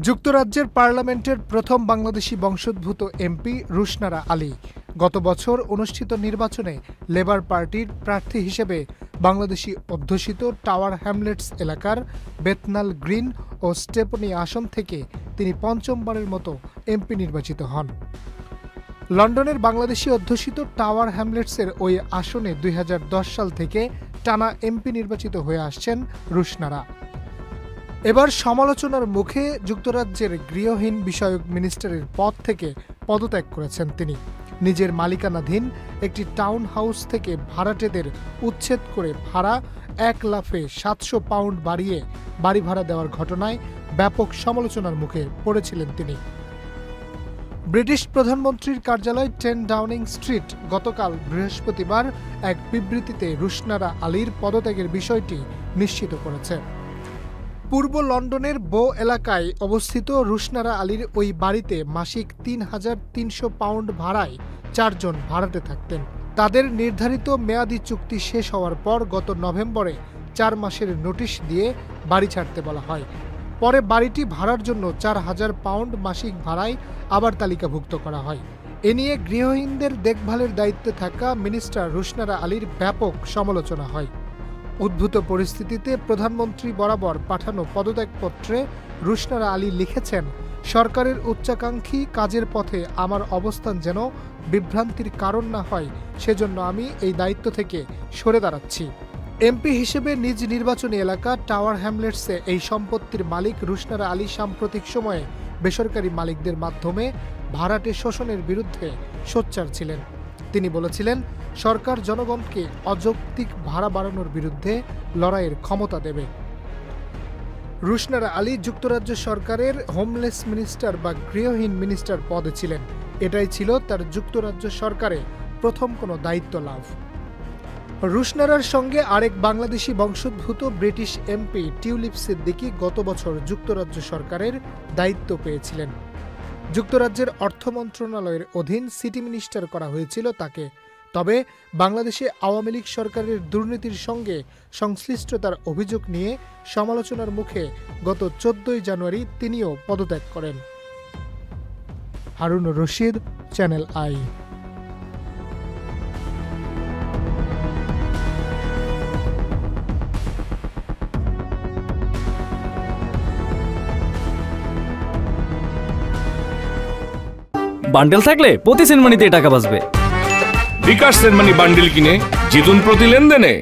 যুক্তরাজ্যের পার্লামেন্টের প্রথম বাংলাদেশি বংশোদ্ভূত এমপি রুশনারা আলী গত বছর অনুষ্ঠিত নির্বাচনে লেবার পার্টির প্রার্থী হিসেবে বাংলাদেশি অধ্যুষিত টাওয়ার হ্যামলেটস এলাকার বেথনাল গ্রিন ও স্টেপনি আসন থেকে তিনি পঞ্চমবারের মতো এমপি নির্বাচিত হন। লন্ডনের বাংলাদেশি অধ্যুষিত টাওয়ার হ্যামলেটসের ওই আসনে 2010 সাল থেকে টানা এমপি নির্বাচিত হয়ে আসছেন রুশনারা। এবার সমালোচনার মুখে যুক্তরাজ্যের গৃহহীন বিষয়ক মিনিস্টারের পদ থেকে পদত্যাগ করেছেন তিনি। নিজের মালিকানাধীন একটি টাউন হাউস থেকে ভাড়াটেদের উচ্ছেদ করে ভাড়া 1 লাফে 700 পাউন্ড বাড়িয়ে বাড়ি ভাড়া দেওয়ার ঘটনায় ব্যাপক সমালোচনার মুখে পড়েছিলেন তিনি। ব্রিটিশ প্রধানমন্ত্রীর কার্যালয় 10 ডাউনিং স্ট্রিট গতকাল বৃহস্পতিবার এক বিবৃতিতে রুশনারা আলীর পদত্যাগের বিষয়টি নিশ্চিত করেছে। পূর্ব লন্ডনের বো এলাকায় অবস্থিত রুশনারা আলীর ওই বাড়িতে মাসিক 3,300 পাউন্ড ভাড়ায় 4 জন ভাড়াটে থাকতেন। তাদের নির্ধারিত মেয়াদি চুক্তি শেষ হওয়ার পর গত নভেম্বরে 4 মাসের নোটিশ দিয়ে বাড়ি ছাড়তে বলা হয়। পরে বাড়িটি ভাড়ার জন্য 4,000 পাউন্ড মাসিক ভাড়ায় আবার তালিকাভুক্ত করা হয়। এ নিয়ে গৃহহীনদের দেখভালের দায়িত্বে থাকা মিনিস্টার রুশনারা আলীর ব্যাপক সমালোচনা হয়। উদ্ভূত পরিস্থিতিতে প্রধানমন্ত্রী বরাবর পাঠানো পদত্যাগপত্রে রুশনারা আলী লিখেছেন, সরকারের উচ্চাকাঙ্ক্ষী কাজের পথে আমার অবস্থান যেন বিভ্রান্তির কারণ না হয়, সেজন্য আমি এই দায়িত্ব থেকে সরে দাঁড়াচ্ছি। এমপি হিসেবে নিজ নির্বাচনী এলাকা টাওয়ার হ্যামলেটসে এই সম্পত্তির মালিক রুশনারা আলী সাম্প্রতিক সময়ে বেসরকারি মালিকদের মাধ্যমে ভাড়াটে শোষণের বিরুদ্ধে সোচ্চার ছিলেন। তিনি বলেছিলেন, সরকার জনগণকে অযৌক্তিক ভাড়া বাড়ানোর বিরুদ্ধে লড়াইয়ের ক্ষমতা দেবে। রুশনারা আলী যুক্তরাজ্য সরকারের হোমলেস মিনিস্টার বা গৃহহীন মিনিস্টার পদে ছিলেন। এটাই ছিল তার যুক্তরাজ্য সরকারে প্রথম কোনো দায়িত্ব লাভ। রুশনারার সঙ্গে আরেক বাংলাদেশি বংশোদ্ভূত ব্রিটিশ এমপি টিউলিপ সিদ্দিকী গত বছর যুক্তরাজ্য সরকারের দায়িত্ব পেয়েছিলেন। যুক্তরাজ্যের অর্থ মন্ত্রণালয়ের অধীন সিটি মিনিস্টার করা হয়েছিল তাকে। তবে বাংলাদেশে আওয়ামী লীগ সরকারের দুর্নীতির সঙ্গে সংশ্লিষ্টতার অভিযোগ নিয়ে সমালোচনার মুখে গত 14 জানুয়ারি তিনিও পদত্যাগ করেন। Harun Rashid, channel I. Bundle থাকলে প্রতি সেনমানিতে টাকা বাঁচবে। বিকাশ সেনমানি বান্ডেল কিনে জিতুন প্রতি লেনদেনে।